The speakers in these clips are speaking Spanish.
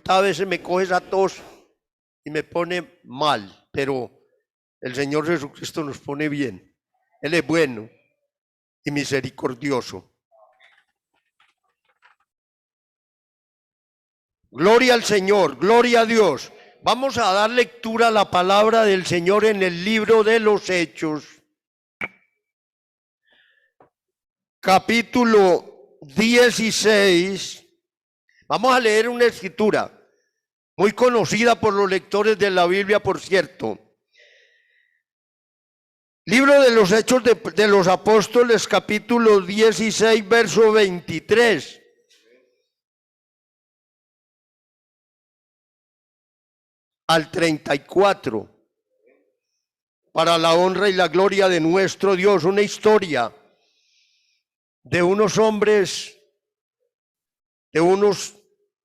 levantada, a veces me coge esa tos y me pone mal, pero el Señor Jesucristo nos pone bien. Él es bueno y misericordioso. Gloria al Señor, gloria a Dios. Vamos a dar lectura a la palabra del Señor en el libro de los Hechos, capítulo 16. Vamos a leer una escritura muy conocida por los lectores de la Biblia, por cierto. Libro de los Hechos de los Apóstoles, capítulo 16, verso 23. Al 34. Para la honra y la gloria de nuestro Dios. Una historia de unos hombres, de unos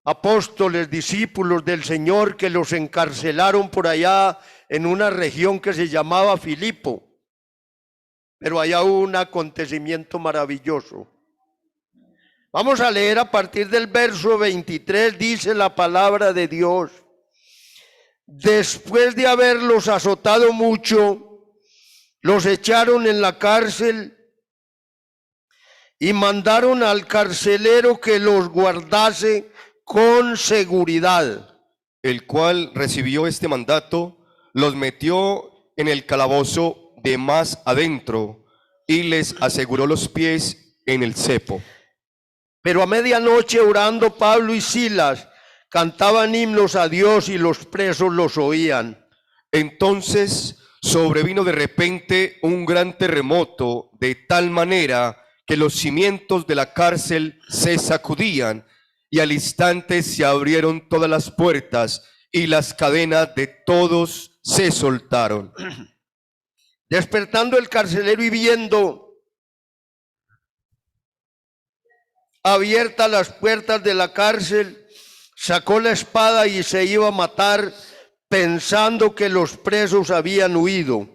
apóstoles, discípulos del Señor, que los encarcelaron por allá en una región que se llamaba Filipo. Pero allá hubo un acontecimiento maravilloso. Vamos a leer a partir del verso 23, dice la palabra de Dios. Después de haberlos azotado mucho, los echaron en la cárcel y mandaron al carcelero que los guardase con seguridad. El cual recibió este mandato, los metió en el calabozo de más adentro y les aseguró los pies en el cepo. Pero a medianoche, orando Pablo y Silas, cantaban himnos a Dios y los presos los oían. Entonces sobrevino de repente un gran terremoto, de tal manera que los cimientos de la cárcel se sacudían, y al instante se abrieron todas las puertas y las cadenas de todos se soltaron. Despertando el carcelero y viendo abiertas las puertas de la cárcel, sacó la espada y se iba a matar, pensando que los presos habían huido.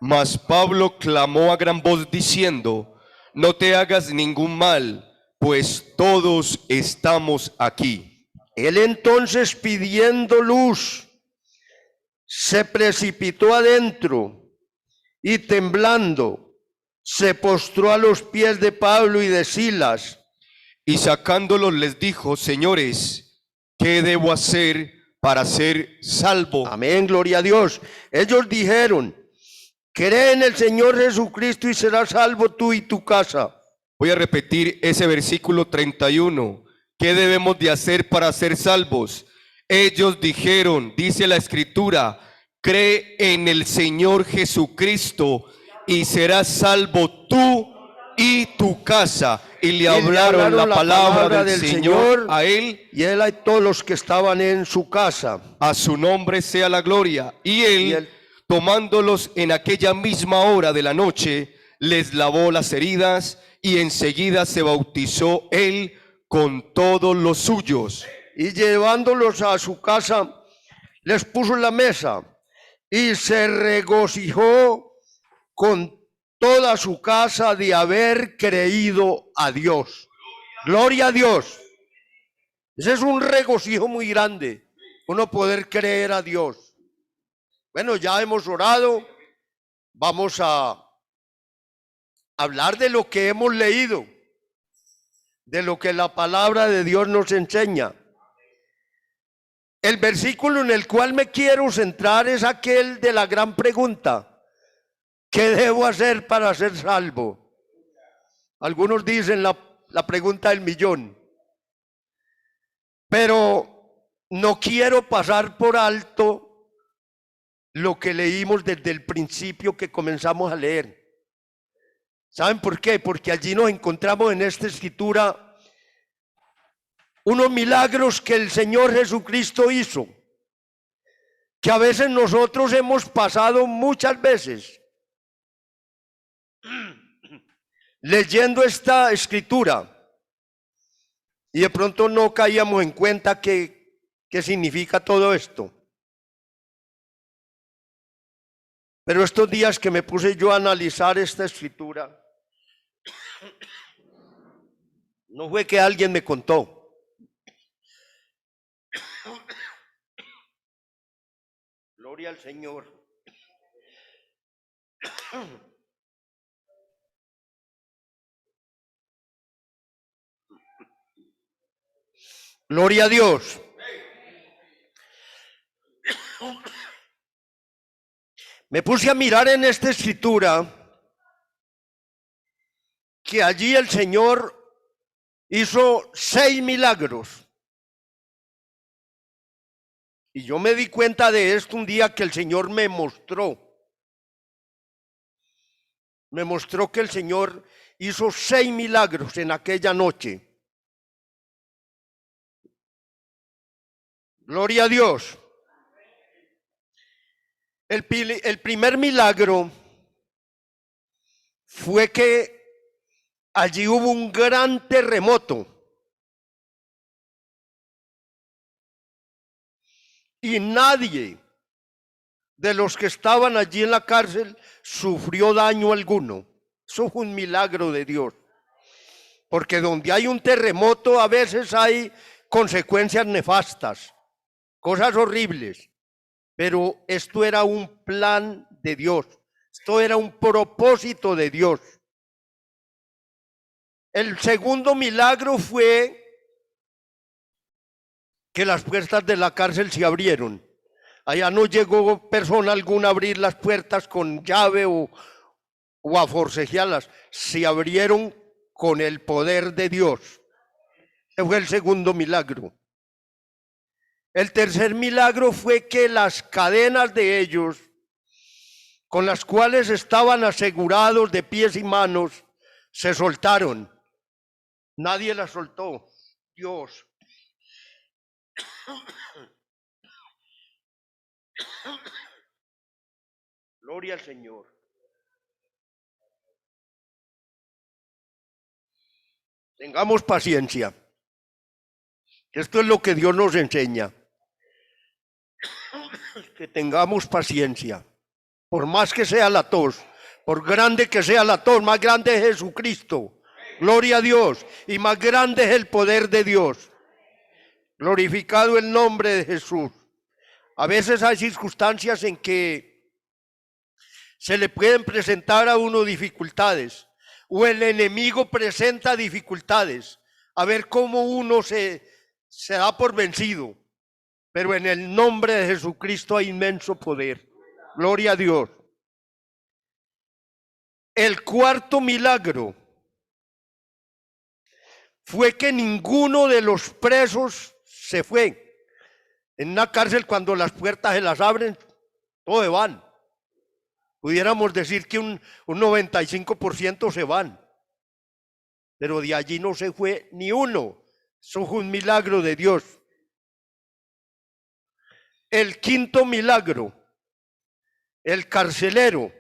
Mas Pablo clamó a gran voz diciendo: no te hagas ningún mal, pues todos estamos aquí. Él entonces, pidiendo luz, se precipitó adentro y temblando se postró a los pies de Pablo y de Silas. Y sacándolos les dijo: señores, ¿qué debo hacer para ser salvo? Amén, gloria a Dios. Ellos dijeron: cree en el Señor Jesucristo y serás salvo tú y tu casa. Voy a repetir ese versículo 31. ¿Qué debemos de hacer para ser salvos? Ellos dijeron, dice la Escritura: cree en el Señor Jesucristo y serás salvo tú y tu casa. Y le hablaron la palabra del Señor a él y él a todos los que estaban en su casa. A su nombre sea la gloria. Y él, tomándolos en aquella misma hora de la noche, les lavó las heridas y enseguida se bautizó él con todos los suyos. Y llevándolos a su casa, les puso en la mesa y se regocijó con toda su casa de haber creído a Dios. Gloria a Dios. Ese es un regocijo muy grande, uno poder creer a Dios. Bueno, ya hemos orado, vamos a hablar de lo que hemos leído, de lo que la palabra de Dios nos enseña. El versículo en el cual me quiero centrar es aquel de la gran pregunta: ¿qué debo hacer para ser salvo? Algunos dicen la pregunta del millón. Pero no quiero pasar por alto lo que leímos desde el principio que comenzamos a leer. ¿Saben por qué? Porque allí nos encontramos en esta escritura unos milagros que el Señor Jesucristo hizo, que a veces nosotros hemos pasado muchas veces leyendo esta escritura y de pronto no caíamos en cuenta qué significa todo esto. Pero estos días que me puse yo a analizar esta escritura, no fue que alguien me contó. Gloria al Señor. Gloria a Dios. Me puse a mirar en esta escritura que allí el Señor hizo 6 milagros. Y yo me di cuenta de esto un día que el Señor me mostró. Me mostró que el Señor hizo 6 milagros en aquella noche. Gloria a Dios. El primer milagro fue que allí hubo un gran terremoto. Y nadie de los que estaban allí en la cárcel sufrió daño alguno. Eso fue un milagro de Dios. Porque donde hay un terremoto a veces hay consecuencias nefastas, cosas horribles. Pero esto era un plan de Dios. Esto era un propósito de Dios. El segundo milagro fue que las puertas de la cárcel se abrieron. Allá no llegó persona alguna a abrir las puertas con llave o a forcejearlas. Se abrieron con el poder de Dios. Ese fue el segundo milagro. El tercer milagro fue que las cadenas de ellos, con las cuales estaban asegurados de pies y manos, se soltaron. Nadie las soltó. Dios. Gloria al Señor. Tengamos paciencia. Esto es lo que Dios nos enseña. Que tengamos paciencia. Por más que sea la tos, por grande que sea la tos, más grande es Jesucristo. Gloria a Dios. Y más grande es el poder de Dios. Glorificado el nombre de Jesús. A veces hay circunstancias en que se le pueden presentar a uno dificultades, o el enemigo presenta dificultades, a ver cómo uno se da por vencido. Pero en el nombre de Jesucristo hay inmenso poder. Gloria a Dios. El cuarto milagro fue que ninguno de los presos se fue. En una cárcel, cuando las puertas se las abren, todos se van. Pudiéramos decir que un 95% se van. Pero de allí no se fue ni uno. Eso fue un milagro de Dios. El quinto milagro, el carcelero,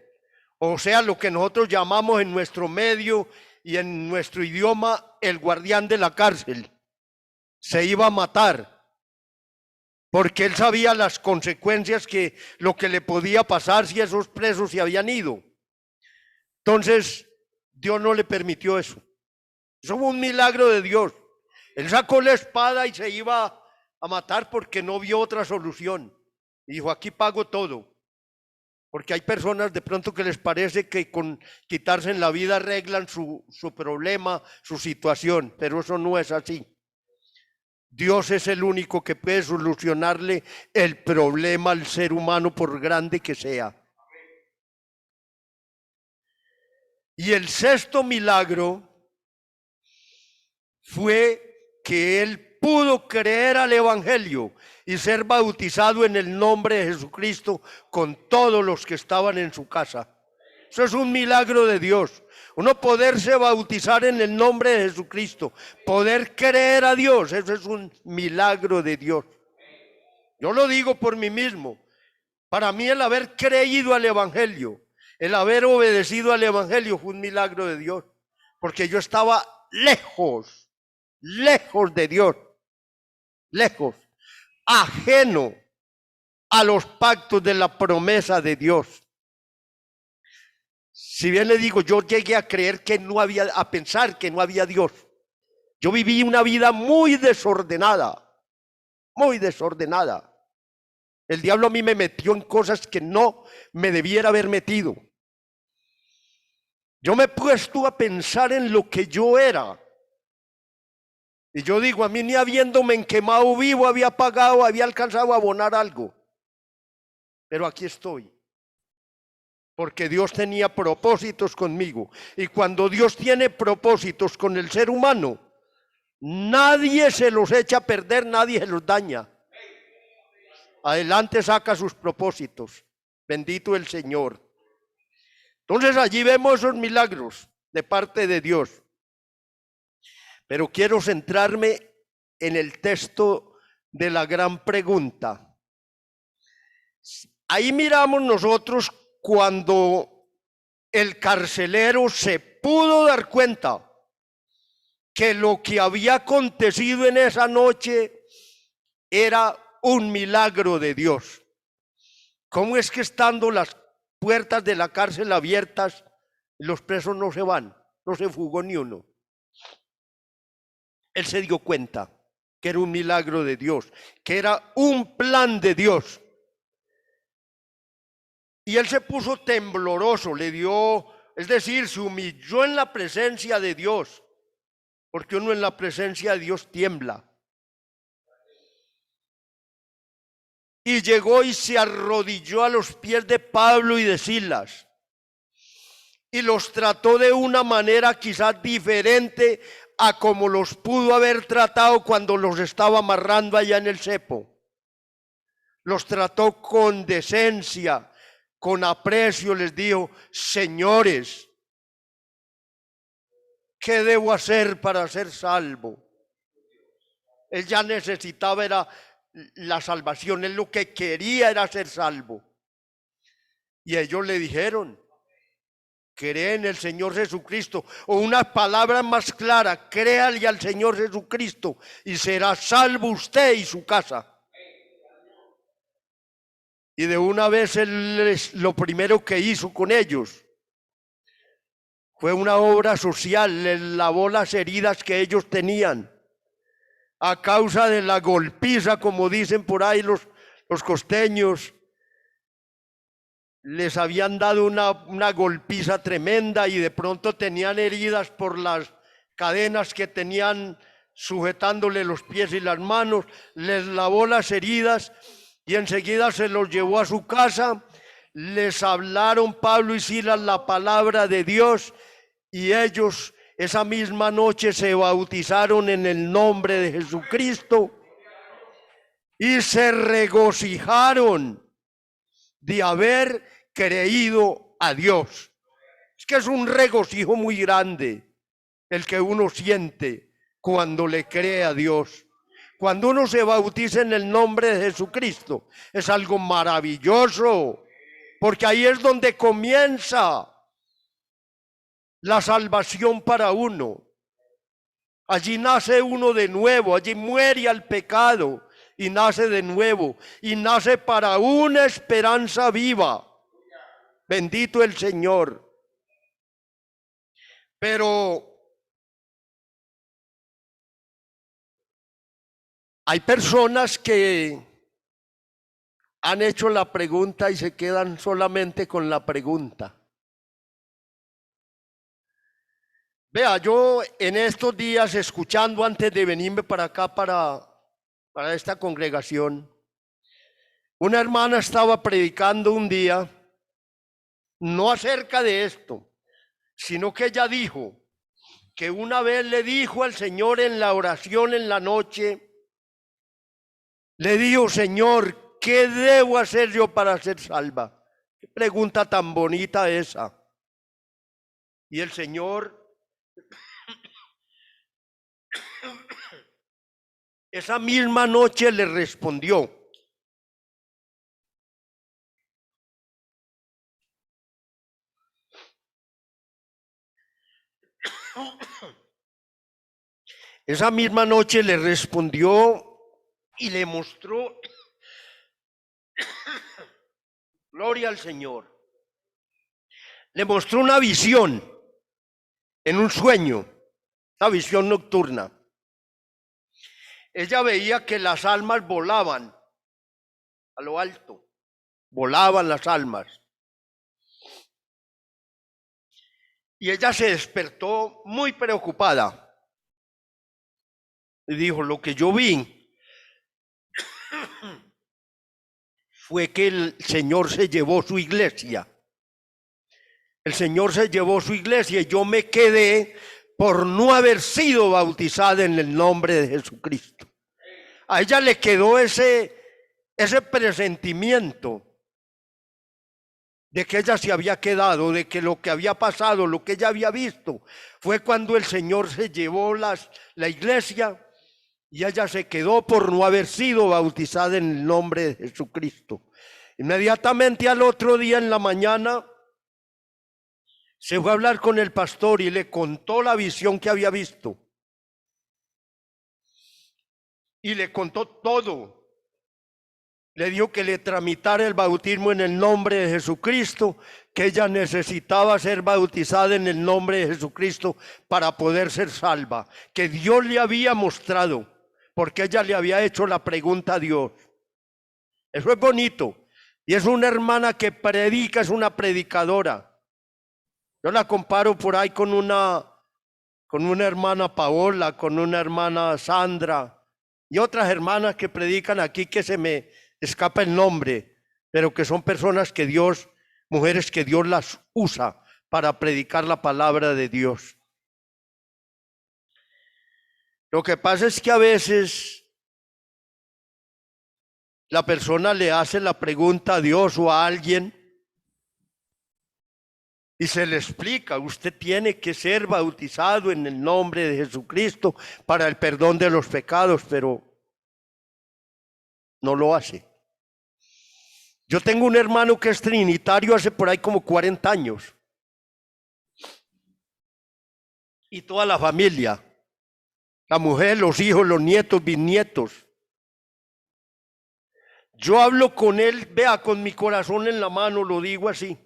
o sea, lo que nosotros llamamos en nuestro medio y en nuestro idioma el guardián de la cárcel, se iba a matar. Porque él sabía las consecuencias, que lo que le podía pasar si esos presos se habían ido. Entonces, Dios no le permitió eso. Eso fue un milagro de Dios. Él sacó la espada y se iba a matar porque no vio otra solución. Y dijo, aquí pago todo. Porque hay personas de pronto que les parece que con quitarse en la vida arreglan su problema, su situación. Pero eso no es así. Dios es el único que puede solucionarle el problema al ser humano, por grande que sea. Y el sexto milagro fue que él pudo creer al Evangelio y ser bautizado en el nombre de Jesucristo con todos los que estaban en su casa. Eso es un milagro de Dios. Uno poderse bautizar en el nombre de Jesucristo, poder creer a Dios, eso es un milagro de Dios. Yo lo digo por mí mismo. Para mí el haber creído al Evangelio, el haber obedecido al Evangelio fue un milagro de Dios. Porque yo estaba lejos de Dios, lejos, ajeno a los pactos de la promesa de Dios. Si bien le digo, yo llegué a creer que no había, a pensar que no había Dios. Yo viví una vida muy desordenada. muy desordenada. El diablo a mí me metió en cosas que no me debiera haber metido. Yo me he puesto a pensar en lo que yo era. Y yo digo, a mí ni habiéndome quemado vivo había pagado, había alcanzado a abonar algo. Pero aquí estoy. Porque Dios tenía propósitos conmigo. Y cuando Dios tiene propósitos con el ser humano, nadie se los echa a perder, nadie se los daña. Adelante saca sus propósitos. Bendito el Señor. Entonces allí vemos esos milagros de parte de Dios. Pero quiero centrarme en el texto de la gran pregunta. Ahí miramos nosotros cuando el carcelero se pudo dar cuenta que lo que había acontecido en esa noche era un milagro de Dios. ¿Cómo es que estando las puertas de la cárcel abiertas, los presos no se van, no se fugó ni uno? Él se dio cuenta que era un milagro de Dios, que era un plan de Dios. Y él se puso tembloroso, le dio, es decir, se humilló en la presencia de Dios, porque uno en la presencia de Dios tiembla. Y llegó y se arrodilló a los pies de Pablo y de Silas. Y los trató de una manera quizás diferente a como los pudo haber tratado cuando los estaba amarrando allá en el cepo. Los trató con decencia, con aprecio, les dijo, señores, ¿qué debo hacer para ser salvo? Él ya necesitaba era la salvación, él lo que quería era ser salvo. Y ellos le dijeron, cree en el Señor Jesucristo, o una palabra más clara, créale al Señor Jesucristo y será salvo usted y su casa. Y de una vez él lo primero que hizo con ellos fue una obra social, les lavó las heridas que ellos tenían a causa de la golpiza, como dicen por ahí los costeños. Les habían dado una golpiza tremenda y de pronto tenían heridas por las cadenas que tenían sujetándole los pies y las manos. Les lavó las heridas y enseguida se los llevó a su casa. Les hablaron Pablo y Silas la palabra de Dios y ellos esa misma noche se bautizaron en el nombre de Jesucristo y se regocijaron de haber creído a Dios. Es que es un regocijo muy grande el que uno siente cuando le cree a Dios. Cuando uno se bautiza en el nombre de Jesucristo, es algo maravilloso, porque ahí es donde comienza la salvación para uno. Allí nace uno de nuevo, allí muere al pecado y nace de nuevo, y nace para una esperanza viva. Bendito el Señor. Pero hay personas que han hecho la pregunta y se quedan solamente con la pregunta. Vea, yo en estos días escuchando antes de venirme para acá, para esta congregación, una hermana estaba predicando un día, no acerca de esto, sino que ella dijo que una vez le dijo al Señor en la oración en la noche, le dijo, Señor, ¿qué debo hacer yo para ser salva? Qué pregunta tan bonita esa. Y el Señor esa misma noche le respondió. Esa misma noche le respondió y le mostró, gloria al Señor, le mostró una visión en un sueño, una visión nocturna, ella veía que las almas volaban a lo alto, volaban las almas. Y ella se despertó muy preocupada y dijo, lo que yo vi fue que el Señor se llevó su iglesia. El Señor se llevó su iglesia y yo me quedé por no haber sido bautizada en el nombre de Jesucristo. A ella le quedó ese presentimiento de que ella se había quedado, de que lo que había pasado, lo que ella había visto, fue cuando el Señor se llevó la iglesia y ella se quedó por no haber sido bautizada en el nombre de Jesucristo. Inmediatamente al otro día en la mañana se fue a hablar con el pastor y le contó la visión que había visto. Y le contó todo. Le dijo que le tramitara el bautismo en el nombre de Jesucristo, que ella necesitaba ser bautizada en el nombre de Jesucristo para poder ser salva, que Dios le había mostrado, porque ella le había hecho la pregunta a Dios. Eso es bonito. Y es una hermana que predica, es una predicadora. Yo la comparo por ahí con una hermana Paola, con una hermana Sandra y otras hermanas que predican aquí que se me escapa el nombre, pero que son personas que Dios, mujeres que Dios las usa para predicar la palabra de Dios. Lo que pasa es que a veces la persona le hace la pregunta a Dios o a alguien y se le explica, usted tiene que ser bautizado en el nombre de Jesucristo para el perdón de los pecados, pero no lo hace. Yo tengo un hermano que es trinitario hace por ahí como 40 años. Y toda la familia, la mujer, los hijos, los nietos, bisnietos. Yo hablo con él, vea, con mi corazón en la mano, lo digo así.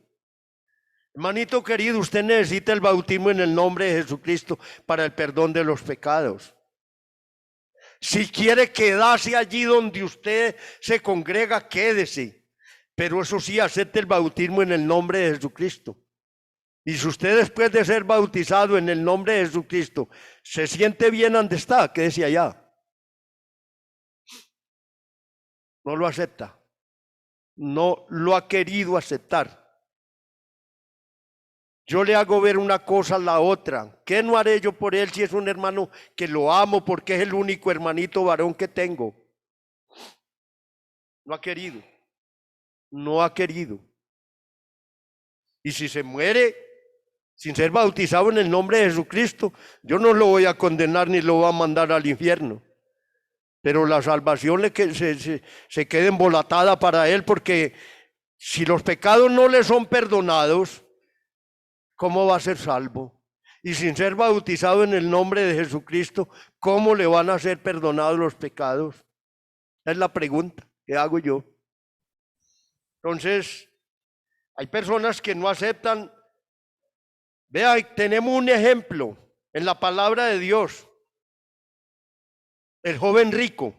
Hermanito querido, usted necesita el bautismo en el nombre de Jesucristo para el perdón de los pecados. Si quiere quedarse allí donde usted se congrega, quédese. Pero eso sí, acepte el bautismo en el nombre de Jesucristo. Y si usted después de ser bautizado en el nombre de Jesucristo se siente bien donde está, quédese allá. No lo acepta. No lo ha querido aceptar. Yo le hago ver una cosa a la otra. ¿Qué no haré yo por él si es un hermano que lo amo porque es el único hermanito varón que tengo? No ha querido. No ha querido. Y si se muere sin ser bautizado en el nombre de Jesucristo, yo no lo voy a condenar ni lo voy a mandar al infierno. Pero la salvación se queda embolatada para él, porque si los pecados no le son perdonados, ¿cómo va a ser salvo? Y sin ser bautizado en el nombre de Jesucristo, ¿cómo le van a ser perdonados los pecados? Es la pregunta que hago yo. Entonces, hay personas que no aceptan. Vea, tenemos un ejemplo en la palabra de Dios. El joven rico,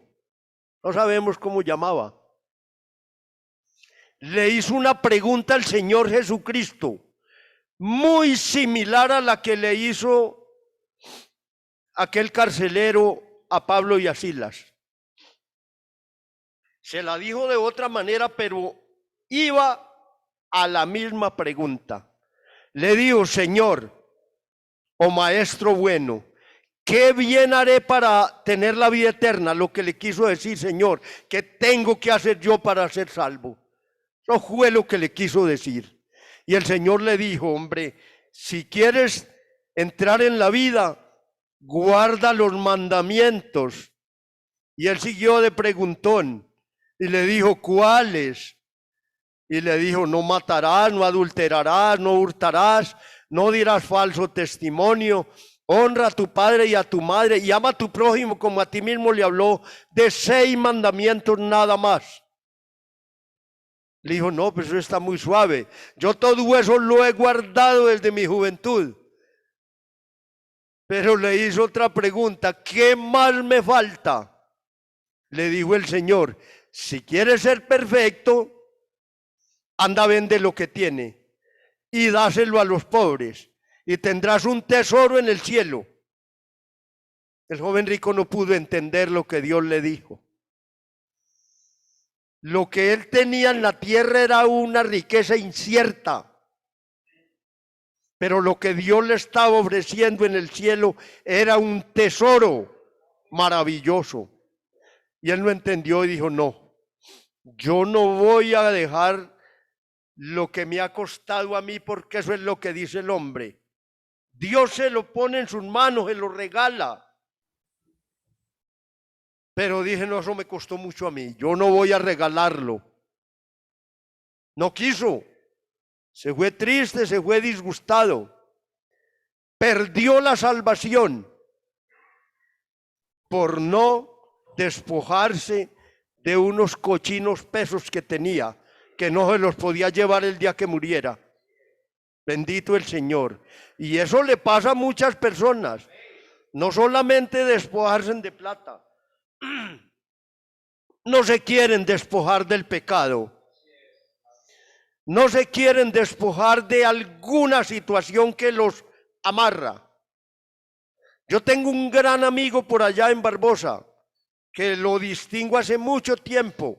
no sabemos cómo llamaba, le hizo una pregunta al Señor Jesucristo, muy similar a la que le hizo aquel carcelero a Pablo y a Silas. Se la dijo de otra manera, pero iba a la misma pregunta. Le dijo, Señor o Maestro bueno, ¿qué bien haré para tener la vida eterna? Lo que le quiso decir, Señor, ¿qué tengo que hacer yo para ser salvo? Eso fue lo que le quiso decir. Y el Señor le dijo, hombre, si quieres entrar en la vida, guarda los mandamientos. Y él siguió de preguntón y le dijo, ¿cuáles? Y le dijo, no matarás, no adulterarás, no hurtarás, no dirás falso testimonio, honra a tu padre y a tu madre y ama a tu prójimo como a ti mismo. Le habló de 6 mandamientos nada más. Le dijo, no, pues eso está muy suave. Yo todo eso lo he guardado desde mi juventud. Pero le hizo otra pregunta, ¿qué más me falta? le dijo el Señor, si quieres ser perfecto, anda, vende lo que tiene y dáselo a los pobres y tendrás un tesoro en el cielo. El joven rico no pudo entender lo que Dios le dijo. Lo que él tenía en la tierra era una riqueza incierta, pero lo que Dios le estaba ofreciendo en el cielo era un tesoro maravilloso. Y él no entendió y dijo, no, yo no voy a dejar lo que me ha costado a mí, porque eso es lo que dice el hombre. Dios se lo pone en sus manos, se lo regala. Pero dije, no, eso me costó mucho a mí, yo no voy a regalarlo. No quiso, se fue triste, se fue disgustado, perdió la salvación por no despojarse de unos cochinos pesos que tenía, que no se los podía llevar el día que muriera. Bendito el Señor. Y eso le pasa a muchas personas, no solamente despojarse de plata, no se quieren despojar del pecado, no se quieren despojar de alguna situación que los amarra. Yo tengo un gran amigo por allá en Barbosa, que lo distingo hace mucho tiempo,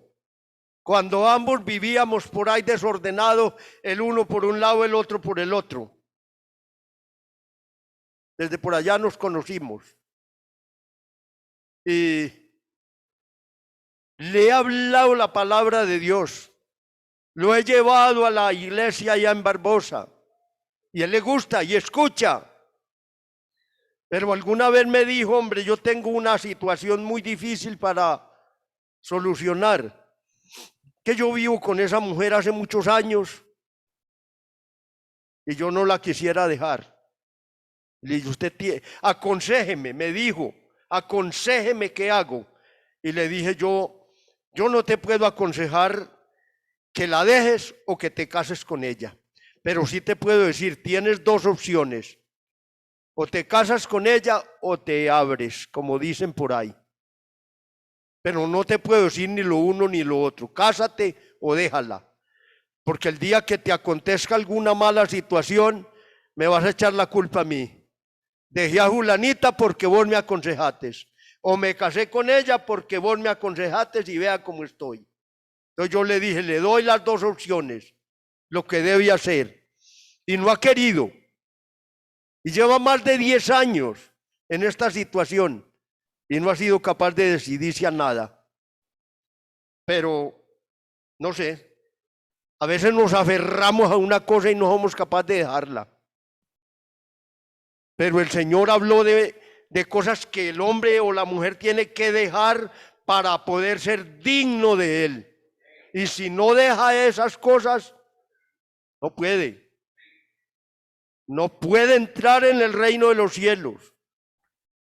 cuando ambos vivíamos por ahí desordenados, el uno por un lado, el otro por el otro. Desde por allá nos conocimos. Y le he hablado la palabra de Dios. Lo he llevado a la iglesia allá en Barbosa. Y a él le gusta y escucha. Pero alguna vez me dijo, hombre, yo tengo una situación muy difícil para solucionar. Que yo vivo con esa mujer hace muchos años y yo no la quisiera dejar. Le dije, usted aconséjeme, me dijo, aconséjeme qué hago. Y le dije, yo no te puedo aconsejar que la dejes o que te cases con ella, pero sí te puedo decir, tienes dos opciones, o te casas con ella o te abres, como dicen por ahí. Pero no te puedo decir ni lo uno ni lo otro, cásate o déjala, porque el día que te acontezca alguna mala situación, me vas a echar la culpa a mí. Dejé a Julanita porque vos me aconsejaste, o me casé con ella porque vos me aconsejaste y vea cómo estoy. Entonces yo le dije, le doy las dos opciones, lo que debe hacer, y no ha querido, y lleva más de 10 años en esta situación, y no ha sido capaz de decidirse a nada. Pero, no sé, a veces nos aferramos a una cosa y no somos capaces de dejarla. Pero el Señor habló de cosas que el hombre o la mujer tiene que dejar para poder ser digno de Él. Y si no deja esas cosas, no puede. No puede entrar en el reino de los cielos.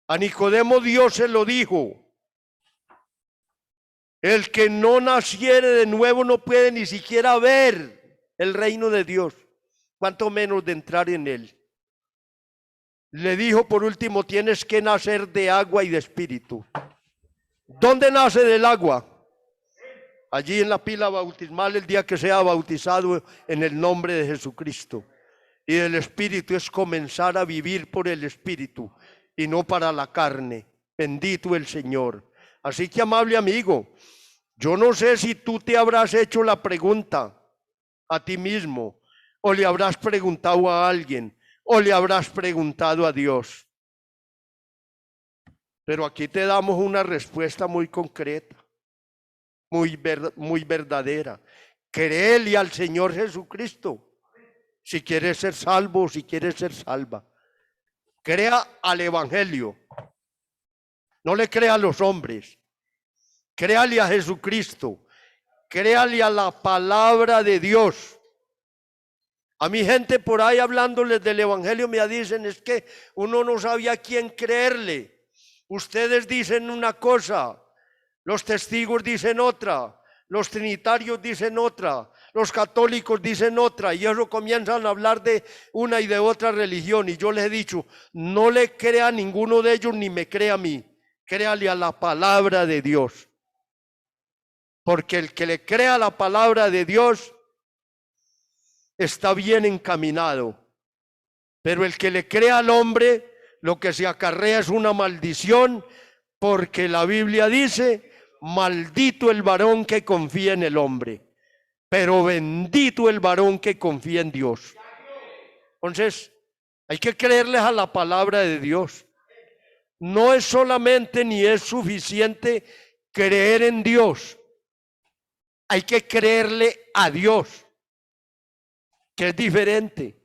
A Nicodemo Dios se lo dijo. El que no naciere de nuevo no puede ni siquiera ver el reino de Dios, cuanto menos de entrar en él. Le dijo por último, tienes que nacer de agua y de espíritu. ¿Dónde nace del agua? Allí en la pila bautismal, el día que sea bautizado en el nombre de Jesucristo. Y el espíritu es comenzar a vivir por el espíritu y no para la carne. Bendito el Señor. Así que, amable amigo, yo no sé si tú te habrás hecho la pregunta a ti mismo, o le habrás preguntado a alguien, o le habrás preguntado a Dios. Pero aquí te damos una respuesta muy concreta, muy verdadera. Créele al Señor Jesucristo si quieres ser salvo, si quieres ser salva. Crea al Evangelio. No le crea a los hombres. Créale a Jesucristo. Créale a la palabra de Dios. A mi gente por ahí hablándoles del Evangelio me dicen, es que uno no sabía a quién creerle. Ustedes dicen una cosa, los testigos dicen otra, los trinitarios dicen otra, los católicos dicen otra, y ellos comienzan a hablar de una y de otra religión. Y yo les he dicho, no le crea a ninguno de ellos ni me crea a mí. Créale a la palabra de Dios. Porque el que le crea la palabra de Dios está bien encaminado. Pero el que le crea al hombre, lo que se acarrea es una maldición, porque la Biblia dice, maldito el varón que confía en el hombre, pero bendito el varón que confía en Dios. Entonces, hay que creerles a la palabra de Dios. No es solamente ni es suficiente creer en Dios. Hay que creerle a Dios, que es diferente.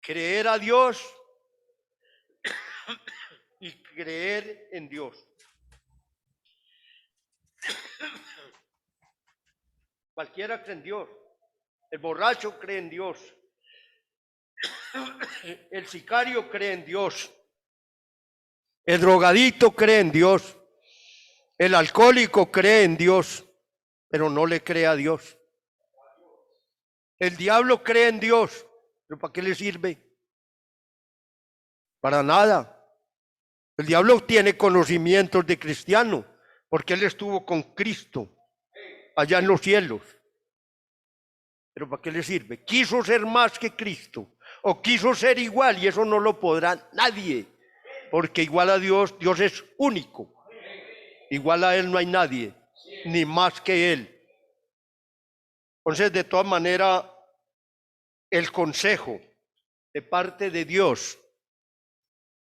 Creer a Dios y creer en Dios. Cualquiera cree en Dios. El borracho cree en Dios. El sicario cree en Dios. El drogadito cree en Dios. El alcohólico cree en Dios, pero no le cree a Dios. El diablo cree en Dios, pero ¿para qué le sirve? Para nada. El diablo tiene conocimientos de cristiano, porque él estuvo con Cristo allá en los cielos. Pero ¿para qué le sirve? Quiso ser más que Cristo, o quiso ser igual, y eso no lo podrá nadie, porque igual a Dios, Dios es único. Igual a Él no hay nadie, ni más que Él. Entonces, de todas maneras, el consejo de parte de Dios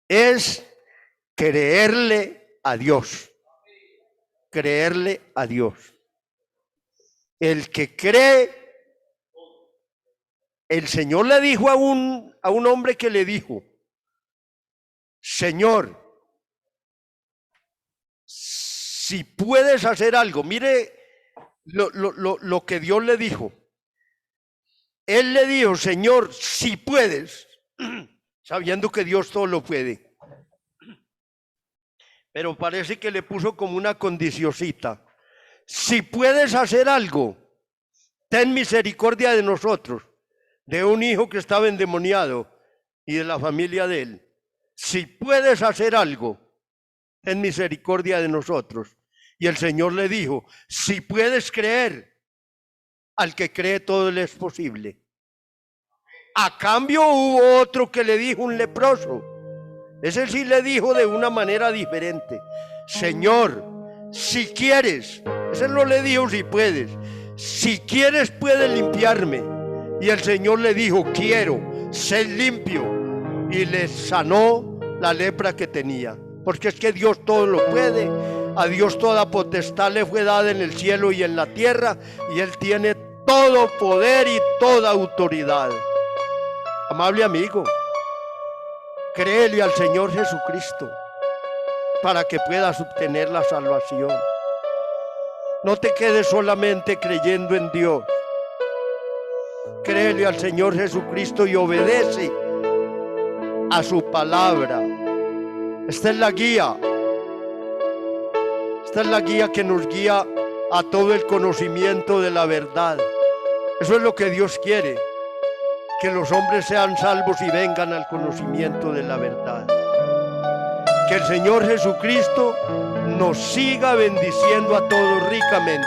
es creerle a Dios. Creerle a Dios. El que cree, el Señor le dijo a un hombre que le dijo, Señor, si puedes hacer algo, mire lo que Dios le dijo. Él le dijo, Señor, si puedes, sabiendo que Dios todo lo puede. Pero parece que le puso como una condicioncita. Si puedes hacer algo, ten misericordia de nosotros, de un hijo que estaba endemoniado y de la familia de él. Si puedes hacer algo, ten misericordia de nosotros. Y el Señor le dijo, si puedes creer, al que cree todo le es posible. A cambio hubo otro que le dijo, un leproso. Ese sí le dijo de una manera diferente, Señor, si quieres, ese no le dijo si puedes, si quieres puedes limpiarme. Y el Señor le dijo, quiero ser limpio. Y le sanó la lepra que tenía. Porque es que Dios todo lo puede. A Dios toda potestad le fue dada en el cielo y en la tierra, y Él tiene todo poder y toda autoridad. Amable amigo, créele al Señor Jesucristo para que puedas obtener la salvación. No te quedes solamente creyendo en Dios. Créele al Señor Jesucristo y obedece a su palabra. Esta es la guía. Esta es la guía que nos guía a todo el conocimiento de la verdad. Eso es lo que Dios quiere, que los hombres sean salvos y vengan al conocimiento de la verdad. Que el Señor Jesucristo nos siga bendiciendo a todos ricamente.